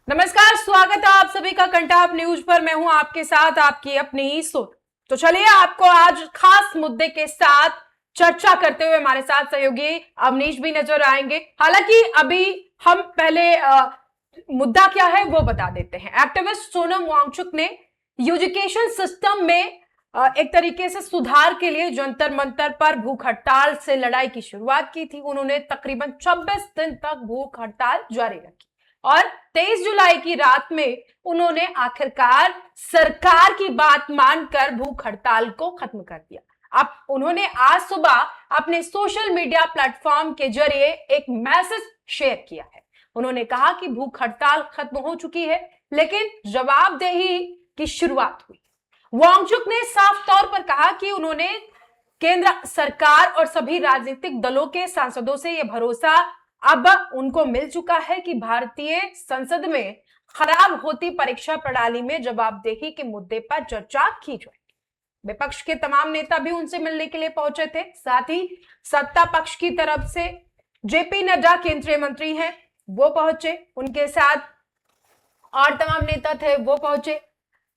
नमस्कार, स्वागत है आप सभी का कंटाप न्यूज पर। मैं हूं आपके साथ आपकी अपनी सुन। तो चलिए आपको आज खास मुद्दे के साथ चर्चा करते हुए हमारे साथ सहयोगी अवनीश भी नजर आएंगे। हालांकि अभी हम पहले मुद्दा क्या है वो बता देते हैं। एक्टिविस्ट सोनम वांगचुक ने एजुकेशन सिस्टम में एक तरीके से सुधार के लिए जंतर मंतर पर भूख हड़ताल से लड़ाई की शुरुआत की थी। उन्होंने तकरीबन 26 दिन तक भूख हड़ताल जारी रखी और 23 जुलाई की रात में उन्होंने आखिरकार सरकार की बात मानकर भूख हड़ताल को खत्म कर दिया। अब उन्होंने आज सुबह अपने सोशल मीडिया प्लेटफॉर्म के जरिए एक मैसेज शेयर किया है। उन्होंने कहा कि भूख हड़ताल खत्म हो चुकी है, लेकिन जवाबदेही की शुरुआत हुई। वांगचुक ने साफ तौर पर कहा कि उन्होंने केंद्र सरकार और सभी राजनीतिक दलों के सांसदों से यह भरोसा अब उनको मिल चुका है कि भारतीय संसद में खराब होती परीक्षा प्रणाली में जवाबदेही के मुद्दे पर चर्चा की जाएगी। विपक्ष के तमाम नेता भी उनसे मिलने के लिए पहुंचे थे। साथ ही सत्ता पक्ष की तरफ से जेपी नड्डा केंद्रीय मंत्री हैं, वो पहुंचे, उनके साथ और तमाम नेता थे वो पहुंचे।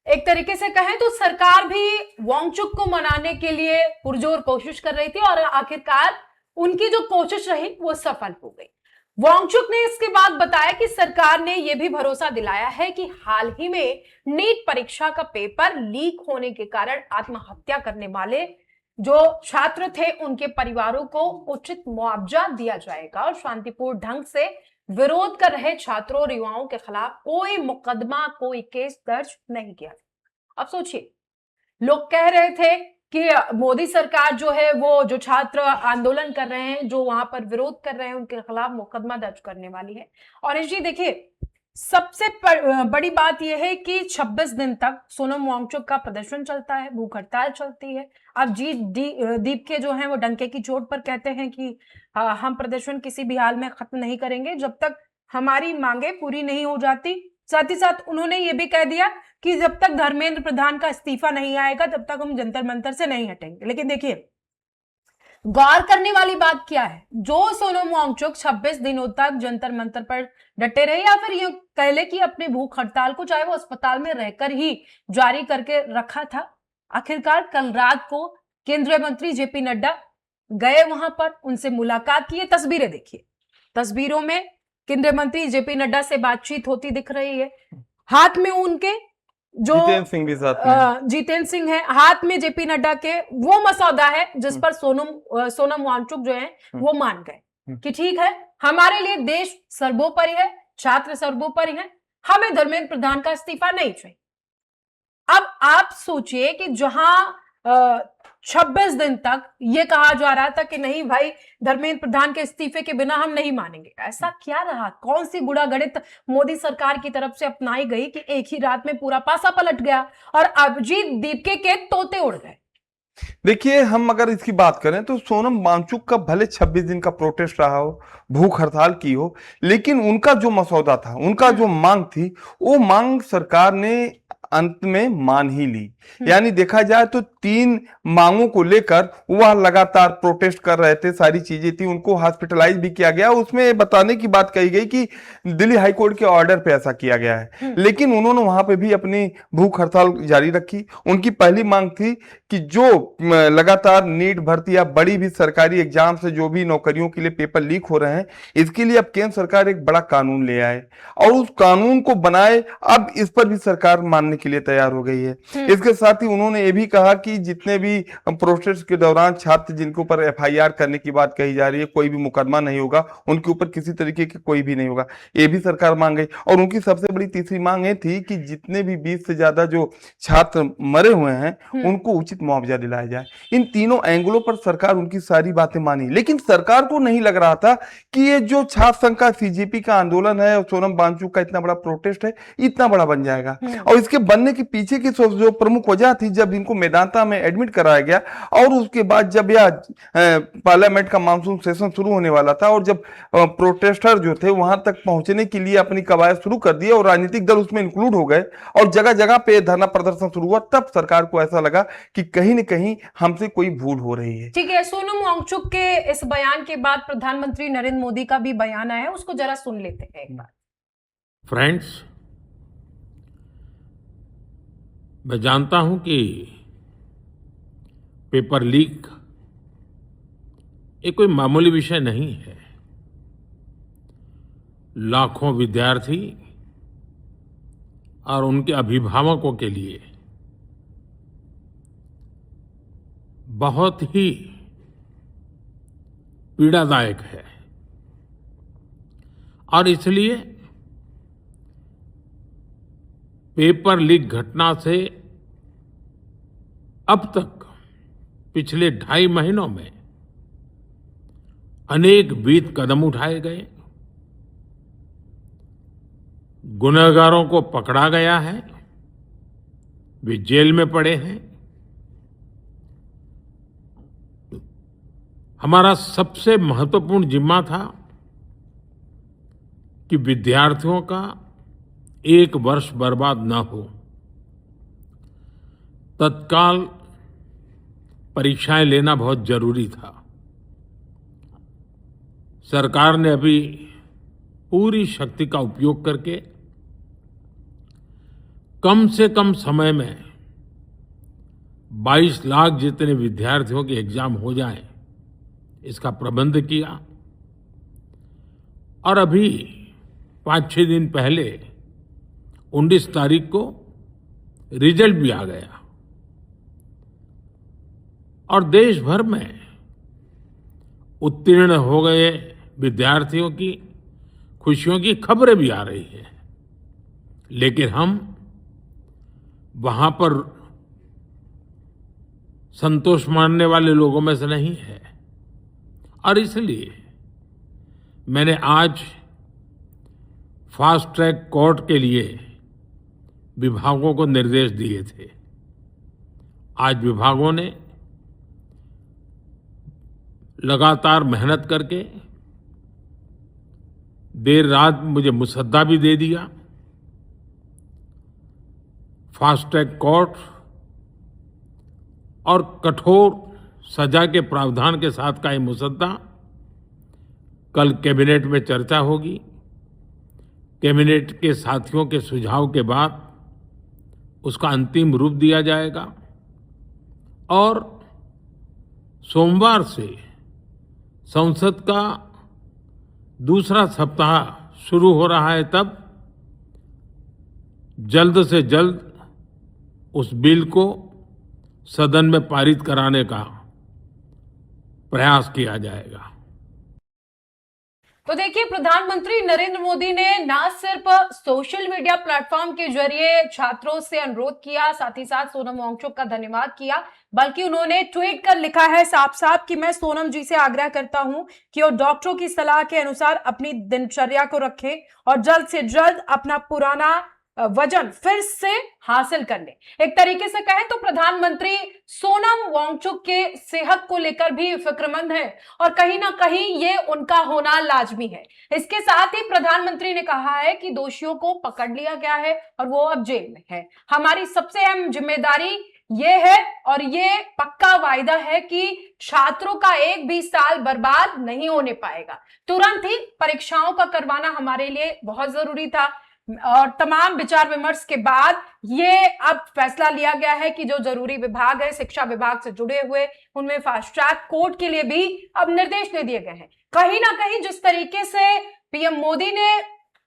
एक तरीके से कहें तो सरकार भी वांगचुक को मनाने के लिए पुरजोर कोशिश कर रही थी और आखिरकार उनकी जो कोशिश रही वो सफल हो गई। वांगचुक ने इसके बाद बताया कि सरकार ने यह भी भरोसा दिलाया है कि हाल ही में नीट परीक्षा का पेपर लीक होने के कारण आत्महत्या करने वाले जो छात्र थे उनके परिवारों को उचित मुआवजा दिया जाएगा और शांतिपूर्ण ढंग से विरोध कर रहे छात्रों और युवाओं के खिलाफ कोई मुकदमा, कोई केस दर्ज नहीं किया। अब सोचिए, लोग कह रहे थे कि मोदी सरकार जो है वो जो छात्र आंदोलन कर रहे हैं, जो वहां पर विरोध कर रहे हैं, उनके खिलाफ मुकदमा दर्ज करने वाली है। और जी देखिए, सबसे बड़ी बात यह है कि 26 दिन तक सोनम वांगचुक का प्रदर्शन चलता है, भूख हड़ताल चलती है। अब जी दीप के जो हैं वो डंके की चोट पर कहते हैं कि हम प्रदर्शन किसी भी हाल में खत्म नहीं करेंगे जब तक हमारी मांगे पूरी नहीं हो जाती। साथ ही साथ उन्होंने ये भी कह दिया कि जब तक धर्मेंद्र प्रधान का इस्तीफा नहीं आएगा तब तक हम जंतर मंतर से नहीं हटेंगे। लेकिन देखिए, गौर करने वाली बात क्या है, जो सोनम वांगचुक 26 दिनों तक जंतर मंतर पर डटे रहे या फिर ये कह ले कि अपनी भूख हड़ताल को चाहे वो अस्पताल में रहकर ही जारी करके रखा था, आखिरकार कल रात को केंद्रीय मंत्री जेपी नड्डा गए वहां पर, उनसे मुलाकात की। तस्वीरें देखिए, तस्वीरों में केंद्रीय मंत्री जेपी नड्डा से बातचीत होती दिख रही है। हाथ में उनके जो जितेंद्र सिंह है, हाथ में जेपी नड्डा के वो मसौदा है जिस पर सोनम वांगचुक जो है वो मान गए कि ठीक है, हमारे लिए देश सर्वोपरि है, छात्र सर्वोपरि है, हमें धर्मेंद्र प्रधान का इस्तीफा नहीं चाहिए। अब आप सोचिए कि जहां 26 दिन तक ये कहा जा रहा था कि नहीं भाई, धर्मेंद्र प्रधान के इस्तीफे के बिना हम नहीं मानेंगे, ऐसा क्या रहा? कौन सी गुड़ा गणित मोदी सरकार की तरफ से अपनाई गई कि एक ही रात में पूरा पासा पलट गया और अभिजीत दीपके के तोते उड़ गए? देखिए, हम अगर इसकी बात करें तो सोनम वांगचुक का भले 26 दिन का प्रोटेस्ट रहा हो, भूख हड़ताल की हो, लेकिन उनका जो मसौदा था, उनका जो मांग थी, वो मांग सरकार ने अंत में मान ही ली। यानी देखा जाए तो 3 मांगों को लेकर वह लगातार प्रोटेस्ट कर रहे थे, सारी चीजें थी, उनको हॉस्पिटलाइज भी किया गया। उसमें बताने की बात कही गई कि दिल्ली हाईकोर्ट के ऑर्डर पे ऐसा किया गया है, लेकिन उन्होंने वहां पे भी अपनी भूख हड़ताल जारी रखी। उनकी पहली मांग थी कि जो लगातार नीट भर्ती या बड़ी भी सरकारी एग्जाम से जो भी नौकरियों के लिए पेपर लीक हो रहे हैं, इसके लिए अब केंद्र सरकार एक बड़ा कानून ले आए और उस कानून को बनाए। अब इस पर भी सरकार मानने के लिए तैयार हो गई है। इसके साथ ही उन्होंने ये भी कहा कि जितने भी प्रोटेस्ट के दौरान छात्र जिनके ऊपर एफआईआर करने की बात कही जा रही है, कोई भी मुकदमा नहीं होगा, उनके ऊपर किसी तरीके के कोई भी नहीं होगा, ये भी सरकार मांग गई। और उनकी सबसे बड़ी तीसरी मांग ये थी कि जितने भी 20 से ज्यादा जो छात्र मरे हुए हैं उनको उचित मुआवजा दिलाया जाए। इन तीनों एंगलों पर सरकार उनकी सारी बातें मानी, लेकिन सरकार को नहीं लग रहा था कि ये जो छात्र संघ का सीजेपी का आंदोलन है और सोनम वांगचुक का इतना बड़ा प्रोटेस्ट है, इतना बड़ा बन जाएगा। और इसके बनने के पीछे की जो प्रमुख वजह थी, जब इनको मेदांता में एडमिट कराया गया और उसके बाद जब यह पार्लियामेंट का मानसून सेशन शुरू होने वाला था और जब प्रोटेस्टर जो थे वहां तक पहुंचने के लिए अपनी कवायद शुरू कर दी और राजनीतिक दल उसमें इंक्लूड हो गए और जगह जगह पे धरना प्रदर्शन शुरू हुआ, तब सरकार को ऐसा लगा कि कहीं न कहीं हमसे कोई भूल हो रही है। ठीक है, सोनम वांगचुक के इस बयान के बाद प्रधानमंत्री नरेंद्र मोदी का भी बयान आया है, उसको जरा सुन लेते हैं एक बार। फ्रेंड्स, मैं जानता हूं कि पेपर लीक ये कोई मामूली विषय नहीं है। लाखों विद्यार्थी और उनके अभिभावकों के लिए बहुत ही पीड़ादायक है और इसलिए पेपर लीक घटना से अब तक पिछले 2.5 महीनों में अनेक विहित कदम उठाए गए, गुनहगारों को पकड़ा गया है, वे जेल में पड़े हैं। हमारा सबसे महत्वपूर्ण जिम्मा था कि विद्यार्थियों का 1 वर्ष बर्बाद न हो। तत्काल परीक्षाएं लेना बहुत जरूरी था। सरकार ने अभी पूरी शक्ति का उपयोग करके कम से कम समय में 22 लाख जितने विद्यार्थियों के एग्जाम हो जाएं, इसका प्रबंध किया। और अभी 5-6 दिन पहले 19 तारीख को रिजल्ट भी आ गया और देश भर में उत्तीर्ण हो गए विद्यार्थियों की खुशियों की खबरें भी आ रही हैं। लेकिन हम वहां पर संतोष मानने वाले लोगों में से नहीं है और इसलिए मैंने आज फास्ट ट्रैक कोर्ट के लिए विभागों को निर्देश दिए थे। आज विभागों ने लगातार मेहनत करके देर रात मुझे मुसद्दा भी दे दिया। फास्ट ट्रैक कोर्ट और कठोर सजा के प्रावधान के साथ का ये मुसद्दा कल कैबिनेट में चर्चा होगी। कैबिनेट के साथियों के सुझाव के बाद उसका अंतिम रूप दिया जाएगा और सोमवार से संसद का दूसरा सप्ताह शुरू हो रहा है। तब जल्द से जल्द उस बिल को सदन में पारित कराने का प्रयास किया जाएगा। तो देखिए, प्रधानमंत्री नरेंद्र मोदी ने न सिर्फ सोशल मीडिया प्लेटफॉर्म के जरिए छात्रों से अनुरोध किया, साथ ही साथ सोनम वांगचुक का धन्यवाद किया, बल्कि उन्होंने ट्वीट कर लिखा है साफ साफ कि मैं सोनम जी से आग्रह करता हूं कि वो डॉक्टरों की सलाह के अनुसार अपनी दिनचर्या को रखें और जल्द से जल्द अपना पुराना वजन फिर से हासिल कर ले। एक तरीके से कहें तो प्रधानमंत्री सोनम वांगचुक के सेहत को लेकर भी फिक्रमंद है और कहीं ना कहीं ये उनका होना लाजमी है। इसके साथ ही प्रधानमंत्री ने कहा है कि दोषियों को पकड़ लिया गया है और वो अब जेल में है। हमारी सबसे अहम जिम्मेदारी ये है और ये पक्का वायदा है कि छात्रों का एक भी साल बर्बाद नहीं होने पाएगा। तुरंत ही परीक्षाओं का करवाना हमारे लिए बहुत जरूरी था और तमाम विचार विमर्श के बाद ये अब फैसला लिया गया है कि जो जरूरी विभाग है शिक्षा विभाग से जुड़े हुए, उनमें फास्ट ट्रैक कोर्ट के लिए भी अब निर्देश दे दिए गए हैं। कहीं ना कहीं जिस तरीके से पीएम मोदी ने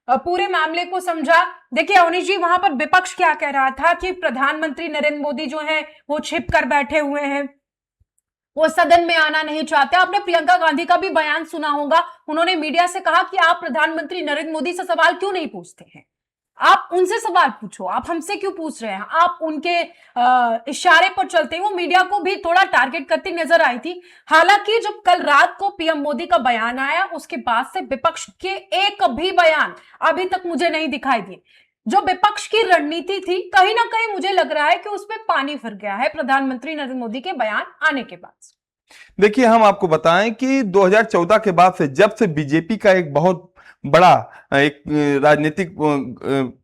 पूरे मामले को समझा, देखिए अवनीश जी, वहां पर विपक्ष क्या कह रहा था कि प्रधानमंत्री नरेंद्र मोदी जो है वो छिप कर बैठे हुए हैं, वो सदन में आना नहीं चाहते। आपने प्रियंका गांधी का भी बयान सुना होगा, उन्होंने मीडिया से कहा कि आप प्रधानमंत्री नरेंद्र मोदी से सवाल क्यों नहीं पूछते हैं, आप उनसे सवाल पूछो, आप हमसे क्यों पूछ रहे हैं, आप उनके इशारे पर चलते हैं। वो मीडिया को भी थोड़ा टारगेट करती नजर आई थी। हालांकि जब कल रात को पीएम मोदी का बयान आया, उसके बाद से विपक्ष के एक भी बयान अभी तक मुझे नहीं दिखाई दिए। जो विपक्ष की रणनीति थी, कहीं ना कहीं मुझे लग रहा है कि उसमें पानी फिर गया है प्रधानमंत्री नरेंद्र मोदी के बयान आने के बाद। देखिए, हम आपको बताएं कि 2014 के बाद से जब से बीजेपी का एक बहुत बड़ा एक राजनीतिक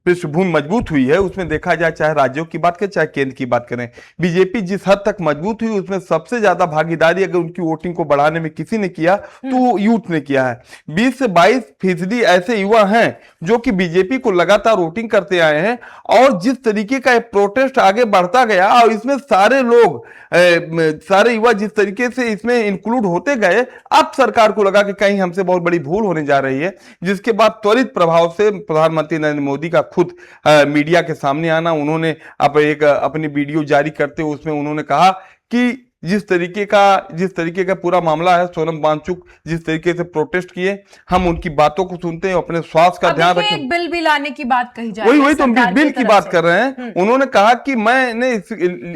पृष्ठभूमि मजबूत हुई है, उसमें देखा जाए चाहे राज्यों की बात करें चाहे केंद्र की बात करें, बीजेपी जिस हद तक मजबूत हुई उसमें सबसे ज्यादा भागीदारी अगर उनकी वोटिंग को बढ़ाने में किसी ने किया तो यूथ ने किया है। 20 से 22% ऐसे युवा हैं जो कि बीजेपी को लगातार वोटिंग करते आए हैं, और जिस तरीके का प्रोटेस्ट आगे बढ़ता गया और इसमें सारे लोग सारे युवा जिस तरीके से इसमें इंक्लूड होते गए, अब सरकार को लगा कि कहीं हमसे बहुत बड़ी भूल होने जा रही है, जिसके बाद त्वरित प्रभाव से प्रधानमंत्री नरेंद्र मोदी का खुद मीडिया के सामने आना, उन्होंने अपनी वीडियो जारी करते हुए उसमें उन्होंने कहा कि जिस तरीके का पूरा मामला है, सोनम वांगचुक जिस तरीके से प्रोटेस्ट किए, हम उनकी बातों को सुनते हैं, अपने स्वास्थ्य का ध्यान रखें। एक बिल भी लाने की बात कही जा रही है, वही तो हम बिल की बात कर रहे हैं। उन्होंने कहा कि मैंने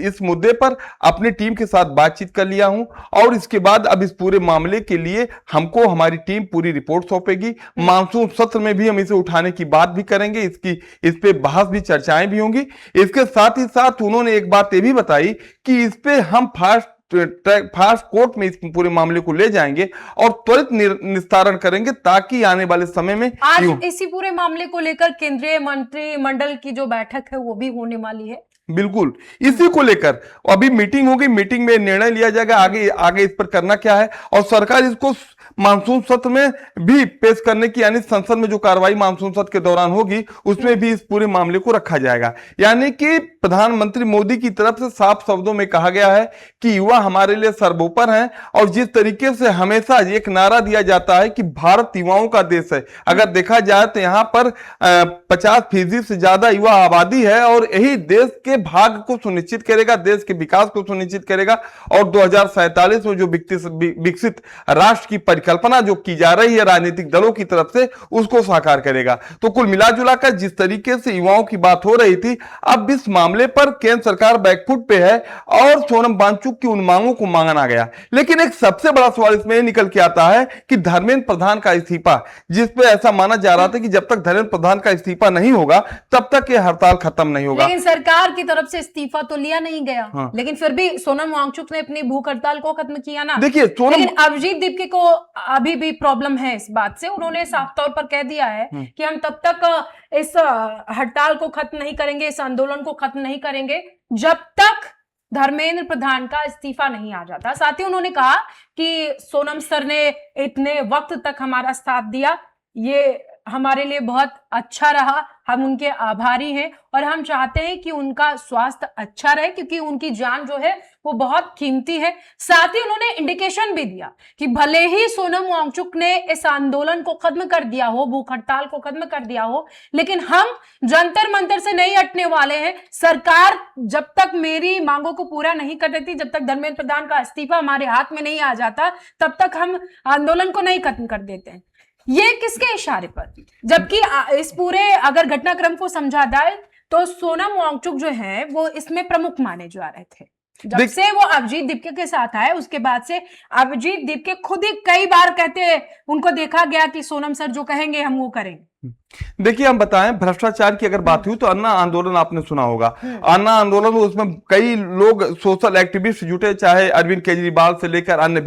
इस मुद्दे पर अपनी टीम के साथ बातचीत कर लिया हूं, और इसके बाद अब इस पूरे मामले के लिए हमको हमारी टीम पूरी रिपोर्ट सौंपेगी। मानसून सत्र में भी हम इसे उठाने की बात भी करेंगे, इस पे बहस भी, चर्चाएं भी होंगी। इसके साथ ही साथ उन्होंने एक बात ये भी बताई कि इस पे हम फास्ट कोर्ट में इस पूरे मामले को ले जाएंगे और त्वरित निस्तारण करेंगे, ताकि आने वाले समय में आज इसी पूरे मामले को लेकर केंद्रीय मंत्रिमंडल की जो बैठक है वो भी होने वाली है। बिल्कुल, इसी को लेकर अभी मीटिंग होगी, मीटिंग में निर्णय लिया जाएगा आगे इस पर करना क्या है, और सरकार इसको मानसून सत्र में भी पेश करने की, यानी संसद में जो कार्रवाई मानसून सत्र के दौरान होगी उसमें भी इस पूरे मामले को रखा जाएगा। यानी कि प्रधानमंत्री मोदी की तरफ से साफ शब्दों में कहा गया है कि युवा हमारे लिए सर्वोपरि हैं, और जिस तरीके से हमेशा एक नारा दिया जाता है कि भारत युवाओं का देश है, अगर देखा जाए तो यहाँ पर 50% से ज्यादा युवा आबादी है, और यही देश के भाग्य को सुनिश्चित करेगा, देश के विकास को सुनिश्चित करेगा, और 2047 में जो विकसित राष्ट्र की परिकल्पना जो की जा रही है राजनीतिक दलों की तरफ से, उसको साकार करेगा। तो कुल मिलाजुला कर जिस तरीके से युवाओं की बात हो रही थी, अब इस मामले पर केंद्र सरकार बैकफुट पे है और सोनम वांगचुक की उन मांगों को मांगना गया। लेकिन एक सबसे बड़ा सवाल इसमें निकल के आता है कि धर्मेंद्र प्रधान का इस्तीफा, जिस पे ऐसा माना जा रहा था कि जब तक धर्मेंद्र प्रधान का इस्तीफा नहीं होगा तब तक यह हड़ताल खत्म नहीं होगा। लेकिन सरकार की तरफ से इस्तीफा तो लिया नहीं गया। हाँ। लेकिन फिर भी सोनम वांगचुक ने अपनी भूख हड़ताल को खत्म किया ना। देखिए लेकिन अभिजीत दीपके को अभी भी प्रॉब्लम है इस बात से। उन्होंने साफ तौर पर कह दिया है कि हम तब तक इस हड़ताल को खत्म नहीं करेंगे, इस आंदोलन को खत्म नहीं करेंगे जब तक धर्मेंद्र प्रधान का इस्तीफा नहीं आ जाता। साथ ही उन्होंने कहा कि सोनम सर ने इतने वक्त तक हमारा साथ दिया, ये हमारे लिए बहुत अच्छा रहा, हम उनके आभारी हैं, और हम चाहते हैं कि उनका स्वास्थ्य अच्छा रहे, क्योंकि उनकी जान जो है वो बहुत कीमती है। साथ ही उन्होंने इंडिकेशन भी दिया कि भले ही सोनम वांगचुक ने इस आंदोलन को खत्म कर दिया हो, भूख हड़ताल को खत्म कर दिया हो, लेकिन हम जंतर मंतर से नहीं हटने वाले हैं। सरकार जब तक मेरी मांगों को पूरा नहीं कर देती, जब तक धर्मेंद्र प्रधान का इस्तीफा हमारे हाथ में नहीं आ जाता, तब तक हम आंदोलन को नहीं खत्म कर देते हैं। ये किसके इशारे पर? जबकि इस पूरे अगर घटनाक्रम को समझा जाए तो सोनम वांगचुक जो है वो इसमें प्रमुख माने जा रहे थे। जब से वो अभिजीत दीपके के साथ आए उसके बाद से अभिजीत दीपके खुद ही कई बार कहते, उनको देखा गया कि सोनम सर जो कहेंगे हम वो करेंगे। देखिए हम बताएं, भ्रष्टाचार की अगर बात हुई तो अन्ना आंदोलन आपने सुना होगा। अन्ना आंदोलन में उसमें कई लोग सोशल एक्टिविस्ट जुटे, चाहे अरविंद केजरीवाल से लेकर अन्य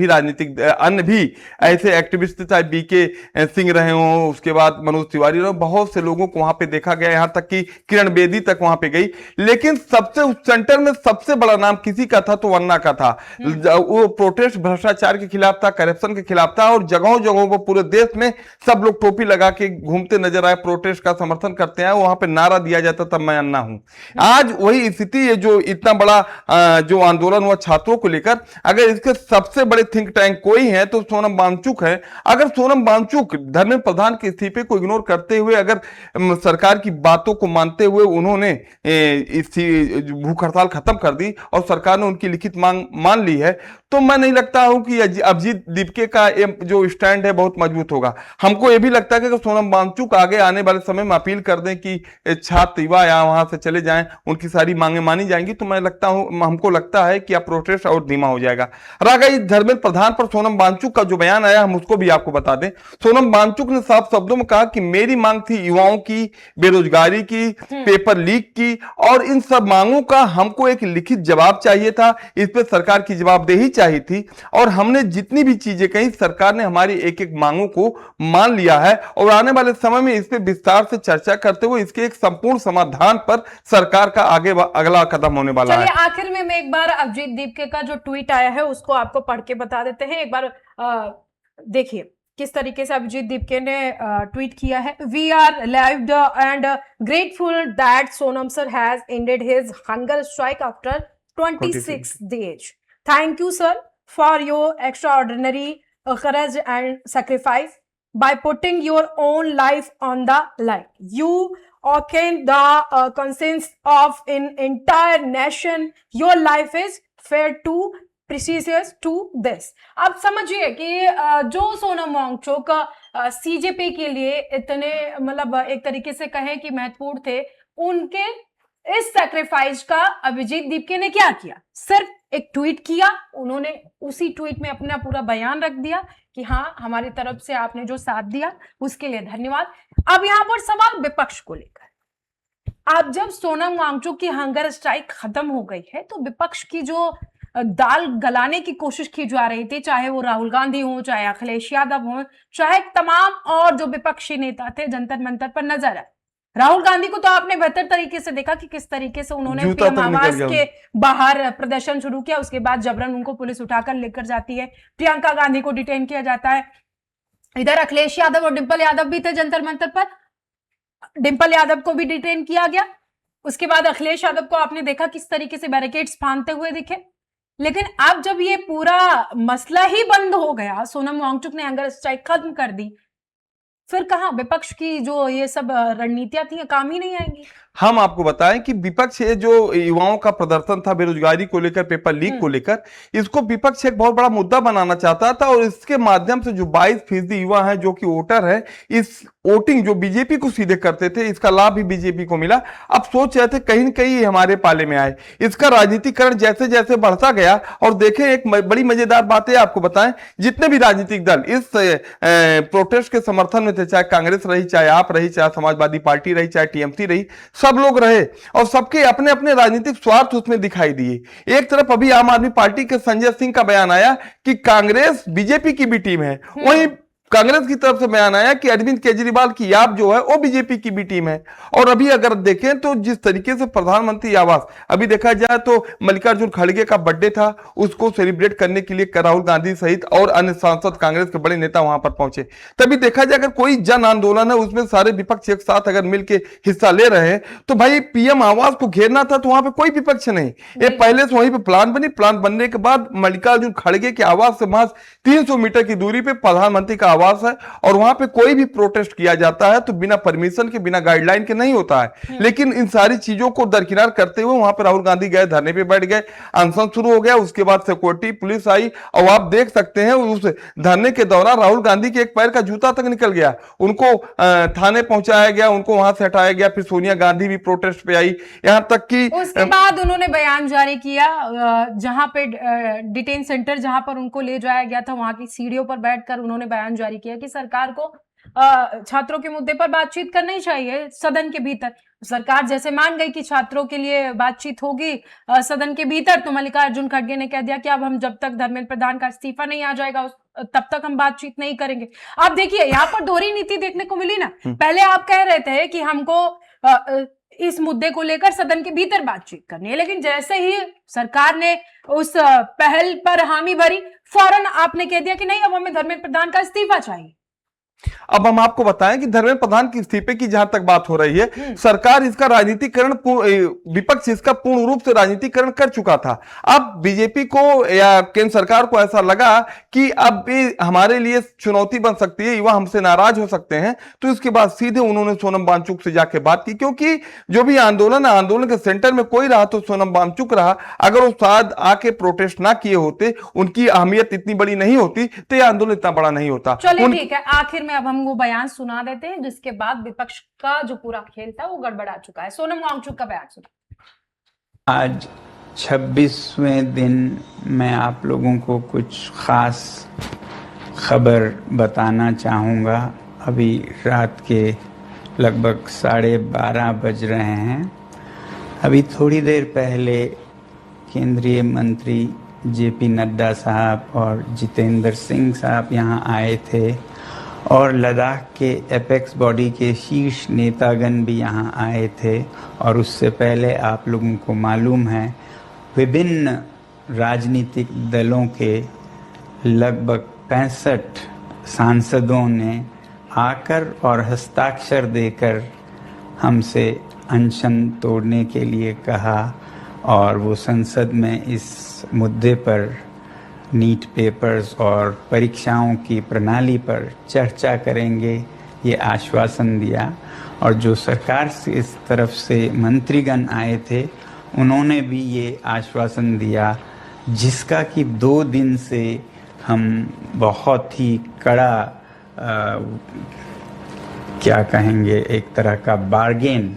भी ऐसे एक्टिविस्ट, चाहे बीके सिंह रहे हों, उसके बाद मनोज तिवारी रहे, बहुत से लोगों को वहां पे देखा गया, यहां तक कि किरण बेदी तक वहां पे गई। लेकिन सबसे उस सेंटर में सबसे बड़ा नाम किसी का था तो अन्ना का था। वो प्रोटेस्ट भ्रष्टाचार के खिलाफ था, करप्शन के खिलाफ था, और जगहों जगहों पर पूरे देश में सब लोग टोपी लगा के घूमते नजर आए, प्रोटेस्ट का समर्थन करते हैं। वहां पे नारा दिया जाता था मैं अन्ना हूं। आज वही स्थिति है, जो इतना बड़ा जो आंदोलन हुआ छात्रों को लेकर, अगर इसके सबसे बड़े थिंक टैंक कोई है तो सोनम वांगचुक है। अगर सोनम वांगचुक धर्मेंद्र प्रधान के इस्तीफे को इग्नोर करते हुए, अगर सरकार की बातों को मानते हुए उन्होंने भूख हड़ताल खत्म कर दी और सरकार ने उनकी लिखित मांग मान ली है, तो मैं नहीं लगता हूं कि अभिजीत दीपके का जो स्टैंड है बहुत मजबूत होगा। हमको यह भी लगता है कि अगर सोनम वांगचुक वांगचुक आगे आने वाले समय में अपील कर दें कि छात्र युवा या वहां से चले जाएं, उनकी सारी मांगे मानी जाएंगी, तो हमको लगता है कि अब प्रोटेस्ट और धीमा हो जाएगा। रह गई धर्मेंद्र प्रधान पर सोनम वांगचुक का जो बयान आया, हम उसको भी आपको बता दें। सोनम वांगचुक ने साफ शब्दों में कहा कि मेरी मांग थी युवाओं की, बेरोजगारी की, पेपर लीक की, और इन सब मांगों का हमको एक लिखित जवाब चाहिए था। इस पे सरकार की जवाबदेही चाहिए थी, और हमने जितनी भी चीजें कही, सरकार ने हमारी एक एक मांगों को मान लिया है, और आने वाले समय में इस पे विस्तार से चर्चा करते हुए इसके एक संपूर्ण समाधान पर सरकार का अगला कदम होने वाला है। चलिए आखिर में मैं एक बार अभिजीत दीपके का जो ट्वीट आया है उसको आपको पढ़ के बता देते हैं। एक बार देखिए किस तरीके से अभिजीत दीपके ने ट्वीट किया है। We are relieved and grateful that Sonam sir has ended his hunger strike after 26 days. Thank you, sir, for your extraordinary courage and sacrifice by putting your own life on the line. You awaken the conscience of an entire nation. Your life is fair to precious to this. आप समझिए कि जो Sonam Wangchuck CJP के लिए इतने मतलब एक तरीके से कहें कि महत्वपूर्ण थे, उनके इस सैक्रिफाइस का अभिजीत दीपके ने क्या किया? सिर्फ एक ट्वीट किया, उन्होंने उसी ट्वीट में अपना पूरा बयान रख दिया कि हाँ, हमारी तरफ से आपने जो साथ दिया उसके लिए धन्यवाद। अब यहां पर सवाल विपक्ष को लेकर, अब जब सोनम वांगचुक की हंगर स्ट्राइक खत्म हो गई है तो विपक्ष की जो दाल गलाने की कोशिश की जा रही थी, चाहे वो राहुल गांधी हो, चाहे अखिलेश यादव हो, चाहे तमाम और जो विपक्षी नेता थे, जंतर मंतर पर नजर आए। राहुल गांधी को तो आपने बेहतर तरीके से देखा कि किस तरीके से उन्होंने पीएम आवास के बाहर प्रदर्शन शुरू किया, उसके बाद जबरन उनको पुलिस उठाकर लेकर जाती है। प्रियंका गांधी को डिटेन किया जाता है। इधर अखिलेश यादव और डिंपल यादव भी थे जंतर मंतर पर, डिंपल यादव को भी डिटेन किया गया। उसके बाद अखिलेश यादव को आपने देखा किस तरीके से बैरिकेड्स फांदते हुए दिखे। लेकिन अब जब ये पूरा मसला ही बंद हो गया, सोनम वांगचुक ने हंगर स्ट्राइक खत्म कर दी, फिर कहां विपक्ष की जो ये सब रणनीतियां थी काम ही नहीं आएंगी। हम आपको बताएं कि विपक्ष ये जो युवाओं का प्रदर्शन था बेरोजगारी को लेकर, पेपर लीक को लेकर, इसको विपक्ष एक बहुत बड़ा मुद्दा बनाना चाहता था, और इसके माध्यम से जो 22% युवा हैं जो कि वोटर हैं, इस वोटिंग जो बीजेपी को सीधे करते थे, इसका लाभ भी बीजेपी को मिला। अब सोच रहे थे कहीं न कहीं हमारे पाले में आए। इसका राजनीतिकरण जैसे जैसे बढ़ता गया, और देखें एक बड़ी मजेदार बात है आपको बताएं, जितने भी राजनीतिक दल इस प्रोटेस्ट के समर्थन में थे, चाहे कांग्रेस रही, चाहे आप रही, चाहे समाजवादी पार्टी रही, चाहे टीएमसी रही, सब लोग रहे, और सबके अपने अपने राजनीतिक स्वार्थ उसमें दिखाई दिए। एक तरफ अभी आम आदमी पार्टी के संजय सिंह का बयान आया कि कांग्रेस बीजेपी की भी टीम है, वहीं कांग्रेस की तरफ से बयान आया कि अरविंद केजरीवाल की आप जो है वो बीजेपी की भी टीम है। और अभी अगर देखें तो जिस तरीके से प्रधानमंत्री आवास, अभी देखा जाए तो मल्लिकार्जुन खड़गे का बर्थडे था, उसको सेलिब्रेट करने के लिए राहुल गांधी सहित और अन्य सांसद कांग्रेस के बड़े नेता वहां पर पहुंचे। तभी देखा जाए अगर कोई जन आंदोलन है उसमें सारे विपक्ष एक साथ अगर मिलकर हिस्सा ले रहे हैं, तो भाई पीएम आवास को घेरना था तो वहां पर कोई विपक्ष नहीं। ये पहले से वहीं पर प्लान बनी, प्लान बनने के बाद मल्लिकार्जुन खड़गे के आवास से महज 300 मीटर की दूरी पे प्रधानमंत्री का आवास है, और वहां पे कोई भी प्रोटेस्ट किया जाता है तो बिना परमिशन के, बिना गाइडलाइन के नहीं होता है। लेकिन इन सारी चीजों को दरकिनार करते हुए वहां पे राहुल गांधी गए, धरने पे बैठ गए, अनशन शुरू हो गया। उसके बाद सिक्योरिटी पुलिस आई, और आप देख सकते हैं उस धरने के दौरान राहुल गांधी के एक पैर का जूता तक निकल गया, उनको थाने पहुंचाया गया, उनको वहां से हटाया गया। फिर सोनिया गांधी भी प्रोटेस्ट पे आई, यहां तक कि उसके बाद उन्होंने बयान जारी किया, जहां पे डिटेन सेंटर जहां पर उनको ले जाया गया था, वहां की सीढ़ियों पर बैठकर उन्होंने बयान जारी किया कि सरकार को छात्रों के मुद्दे पर बातचीत करनी चाहिए सदन के भीतर। सरकार जैसे मान गई कि छात्रों के लिए बातचीत होगी सदन के भीतर, तो मल्लिकार्जुन खड़गे ने कह दिया कि अब हम जब तक धर्मेंद्र प्रधान का इस्तीफा नहीं आ जाएगा तब तक हम बातचीत नहीं करेंगे। आप देखिए यहाँ पर दोहरी नीति देखने को मिली ना। पहले आप कह रहे थे कि हमको इस मुद्दे को लेकर सदन के भीतर बातचीत करनी है, लेकिन जैसे ही सरकार ने उस पहल पर हामी भरी, फौरन आपने कह दिया कि नहीं, अब हमें धर्मेंद्र प्रधान का इस्तीफा चाहिए। अब हम आपको बताएं कि धर्मेंद्र प्रधान के इस्तीफे की जहां तक बात हो रही है, सरकार इसका राजनीतिकरण, विपक्ष इसका पूर्ण रूप से राजनीतिकरण कर चुका था। अब बीजेपी को या केंद्र सरकार को ऐसा लगा कि अब भी हमारे लिए चुनौती बन सकती है, युवा हमसे नाराज हो सकते हैं, तो इसके बाद सीधे उन्होंने सोनम वांगचुक से जाके बात की। क्योंकि जो भी आंदोलन है, आंदोलन के सेंटर में कोई रहा तो सोनम वांगचुक रहा। अगर वो शायद आके प्रोटेस्ट ना किए होते, उनकी अहमियत इतनी बड़ी नहीं होती, तो यह आंदोलन इतना बड़ा नहीं होता। चलिए ठीक है, आखिर में में अब हम वो बयान सुना देते हैं जिसके बाद विपक्ष का जो पूरा खेल था वो गड़बड़ा चुका है। सोनम वांगचुक का बयान सुना। आज 26वें दिन मैं आप लोगों को कुछ खास खबर बताना चाहूँगा। अभी रात के लगभग 12:30 बज रहे हैं। अभी थोड़ी देर पहले केंद्रीय मंत्री जेपी नड्डा साहब और जितेंद्र सिंह साहब यहाँ आए थे और लद्दाख के एपेक्स बॉडी के शीर्ष नेतागण भी यहाँ आए थे। और उससे पहले आप लोगों को मालूम है विभिन्न राजनीतिक दलों के लगभग 65 सांसदों ने आकर और हस्ताक्षर देकर हमसे अनशन तोड़ने के लिए कहा और वो संसद में इस मुद्दे पर नीट पेपर्स और परीक्षाओं की प्रणाली पर चर्चा करेंगे, ये आश्वासन दिया। और जो सरकार से इस तरफ से मंत्रीगण आए थे उन्होंने भी ये आश्वासन दिया, जिसका कि 2 दिन से हम बहुत ही कड़ा क्या कहेंगे, एक तरह का बार्गेन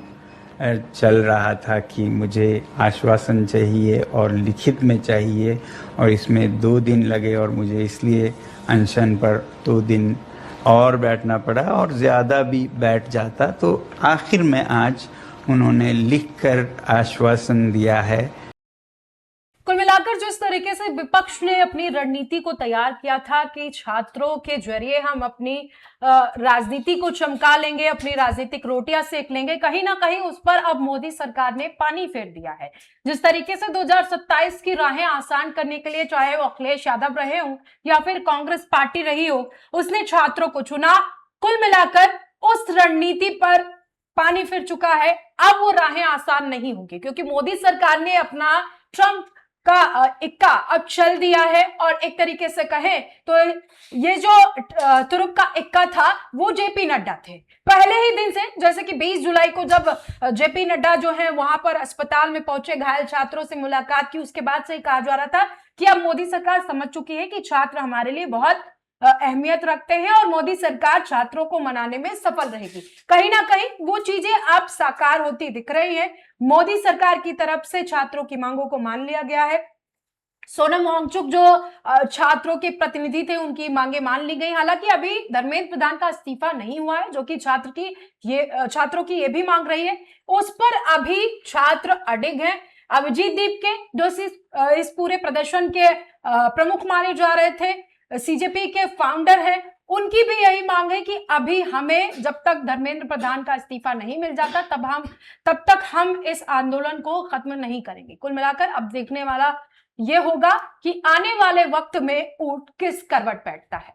चल रहा था कि मुझे आश्वासन चाहिए और लिखित में चाहिए, और इसमें 2 दिन लगे और मुझे इसलिए अनशन पर 2 दिन और बैठना पड़ा, और ज़्यादा भी बैठ जाता तो आखिर में आज उन्होंने लिखकर आश्वासन दिया है। कुल मिलाकर जिस तरीके से विपक्ष ने अपनी रणनीति को तैयार किया था कि छात्रों के जरिए हम अपनी राजनीति को चमका लेंगे, अपनी राजनीतिक रोटियां सेक लेंगे, कहीं ना कहीं उस पर अब मोदी सरकार ने पानी फेर दिया है। जिस तरीके से 2027 की राहें आसान करने के लिए, चाहे वो अखिलेश यादव रहे हो या फिर कांग्रेस पार्टी रही हो, उसने छात्रों को चुना। कुल मिलाकर उस रणनीति पर पानी फिर चुका है। अब वो राहें आसान नहीं होंगी क्योंकि मोदी सरकार ने अपना ट्रंप का इक्का अब चल दिया है। और एक तरीके से कहें तो ये जो तुरुप का इक्का था वो जेपी नड्डा थे पहले ही दिन से। जैसे कि 20 जुलाई को जब जेपी नड्डा जो है वहां पर अस्पताल में पहुंचे, घायल छात्रों से मुलाकात की, उसके बाद से ही कहा जा रहा था कि अब मोदी सरकार समझ चुकी है कि छात्र हमारे लिए बहुत अहमियत रखते हैं और मोदी सरकार छात्रों को मनाने में सफल रहेगी। कहीं ना कहीं वो चीजें अब साकार होती दिख रही है। मोदी सरकार की तरफ से छात्रों की मांगों को मान लिया गया है। सोनम वांगचुक जो छात्रों के प्रतिनिधि थे उनकी मांगे मान ली गई। हालांकि अभी धर्मेंद्र प्रधान का इस्तीफा नहीं हुआ है, जो कि छात्रों की ये भी मांग रही है, उस पर अभी छात्र अडिग हैं। अभिजीत दीपके जो इस पूरे प्रदर्शन के प्रमुख माने जा रहे थे, सीजेपी के फाउंडर हैं, उनकी भी यही मांग है कि अभी हमें जब तक धर्मेंद्र प्रधान का इस्तीफा नहीं मिल जाता तब तक हम इस आंदोलन को खत्म नहीं करेंगे। कुल मिलाकर अब देखने वाला ये होगा कि आने वाले वक्त में ऊंट किस करवट बैठता है।